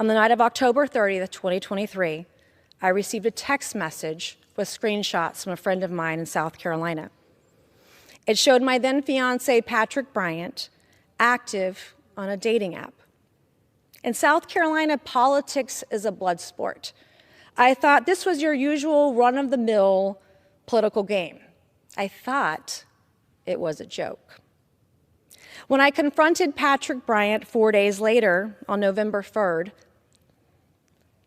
On the night of October 30th, 2023, I received a text message with screenshots from a friend of mine in South Carolina. It showed my then fiancé, Patrick Bryant, active on a dating app. In South Carolina, politics is a blood sport. I thought this was your usual run-of-the-mill political game. I thought it was a joke. When I confronted Patrick Bryant 4 days later, on November 3rd,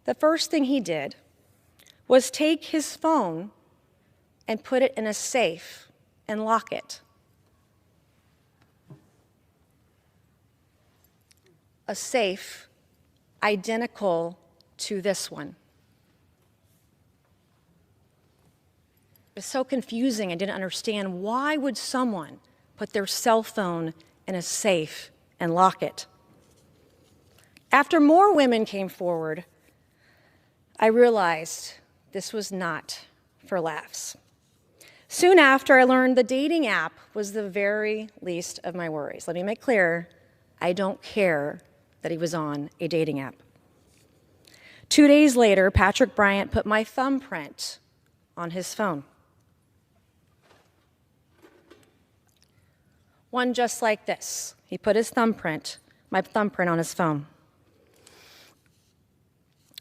the first thing he did was take his phone and put it in a safe and lock it. A safe identical to this one. It was so confusing. I didn't understand, why would someone put their cell phone in a safe and lock it? After more women came forward, I realized this was not for laughs. Soon after, I learned the dating app was the very least of my worries. Let me make clear, I don't care that he was on a dating app. 2 days later, Patrick Bryant put my thumbprint on his phone. One just like this. He put his thumbprint, my thumbprint, on his phone.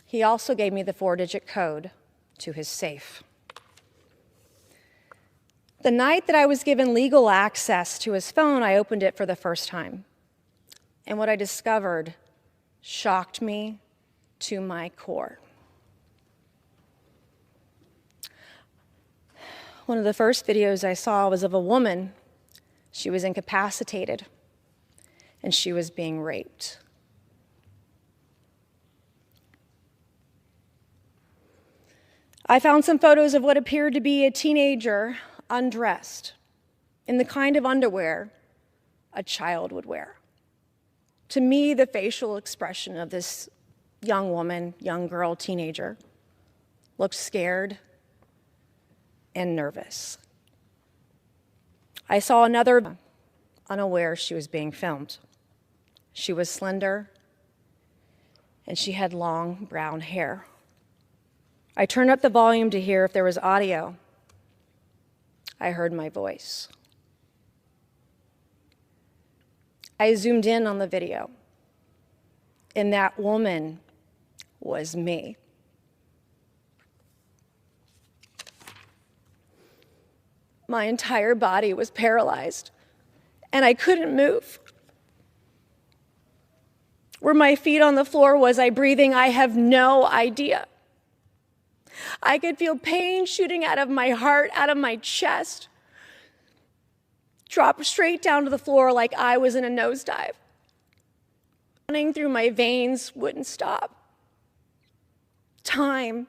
He also gave me the 4-digit code to his safe. The night that I was given legal access to his phone, I opened it for the first time. And what I discovered shocked me to my core. One of the first videos I saw was of a woman. She was incapacitated, and she was being raped. I found some photos of what appeared to be a teenager undressed in the kind of underwear a child would wear. To me, the facial expression of this young woman, young girl, teenager, looked scared and nervous. I saw another, unaware she was being filmed. She was slender, and she had long brown hair. I turned up the volume to hear if there was audio. I heard my voice. I zoomed in on the video, and that woman was me. My entire body was paralyzed, and I couldn't move. Were my feet on the floor? Was I breathing? I have no idea. I could feel pain shooting out of my heart, out of my chest, drop straight down to the floor like I was in a nosedive. Running through my veins wouldn't stop. Time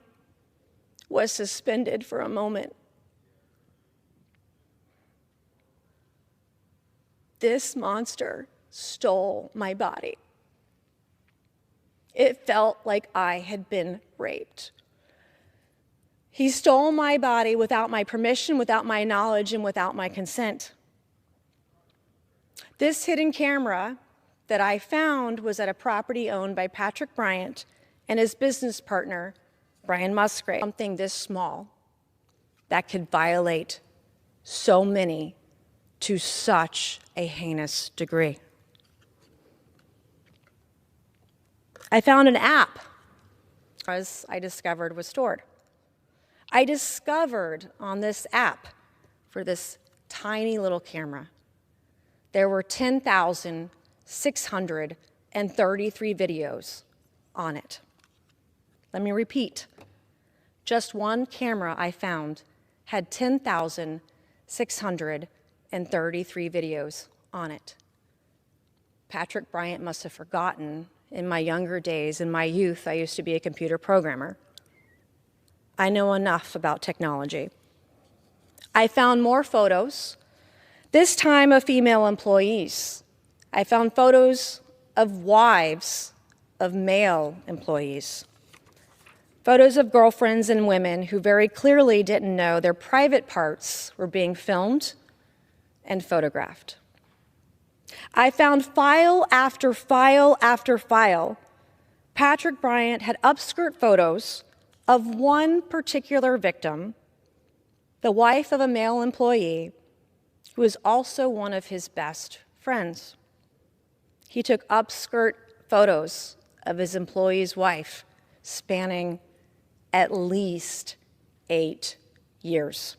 was suspended for a moment. This monster stole my body. It felt like I had been raped. He stole my body without my permission, without my knowledge, and without my consent. This hidden camera that I found was at a property owned by Patrick Bryant and his business partner, Brian Musgrave. Something this small that could violate so many to such a heinous degree. I found an app, as I discovered was stored. I discovered on this app, for this tiny little camera, there were 10,633 videos on it. Let me repeat. Just one camera I found had 10,633 videos on it. Patrick Bryant must have forgotten. In my younger days, in my youth, I used to be a computer programmer. I know enough about technology. I found more photos, this time of female employees. I found photos of wives of male employees. Photos of girlfriends and women who very clearly didn't know their private parts were being filmed and photographed. I found file after file after file Patrick Bryant had upskirt photos of one particular victim, the wife of a male employee, who was also one of his best friends. He took upskirt photos of his employee's wife spanning at least 8 years.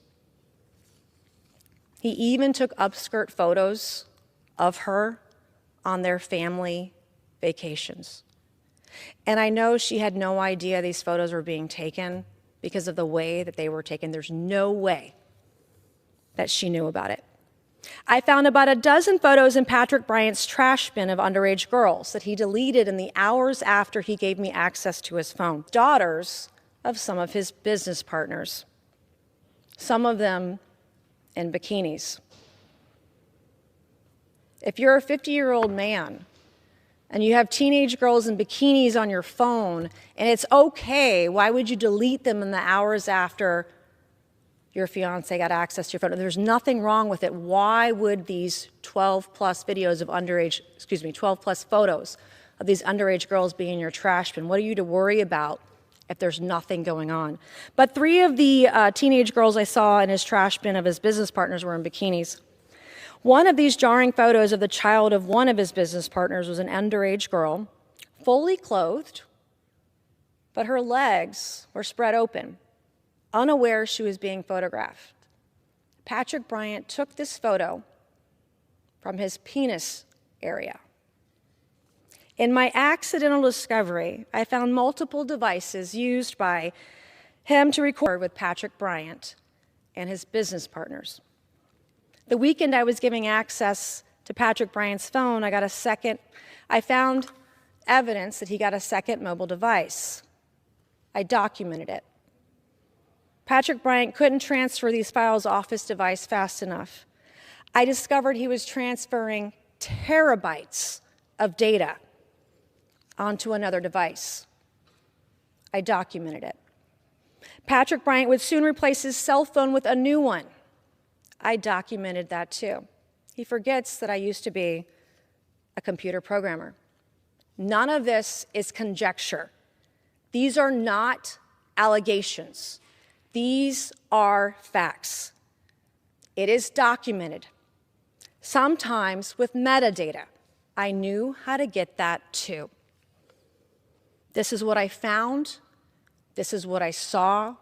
He even took upskirt photos of her on their family vacations. And I know she had no idea these photos were being taken because of the way that they were taken. There's no way that she knew about it. I found about a dozen photos in Patrick Bryant's trash bin of underage girls that he deleted in the hours after he gave me access to his phone. Daughters of some of his business partners, some of them in bikinis. If you're a 50-year-old man and you have teenage girls in bikinis on your phone and it's okay, why would you delete them in the hours after your fiance got access to your phone? There's nothing wrong with it. Why would these 12-plus videos of 12-plus photos of these underage girls be in your trash bin? What are you to worry about if there's nothing going on? But 3 of the teenage girls I saw in his trash bin of his business partners were in bikinis. One of these jarring photos of the child of one of his business partners was an underage girl, fully clothed, but her legs were spread open, unaware she was being photographed. Patrick Bryant took this photo from his penis area. In my accidental discovery, I found multiple devices used by him to record with Patrick Bryant and his business partners. The weekend I was giving access to Patrick Bryant's phone, I found evidence that he got a second mobile device. I documented it. Patrick Bryant couldn't transfer these files off his device fast enough. I discovered he was transferring terabytes of data onto another device. I documented it. Patrick Bryant would soon replace his cell phone with a new one. I documented that too. He forgets that I used to be a computer programmer. None of this is conjecture. These are not allegations. These are facts. It is documented, sometimes with metadata. I knew how to get that too. This is what I found. This is what I saw.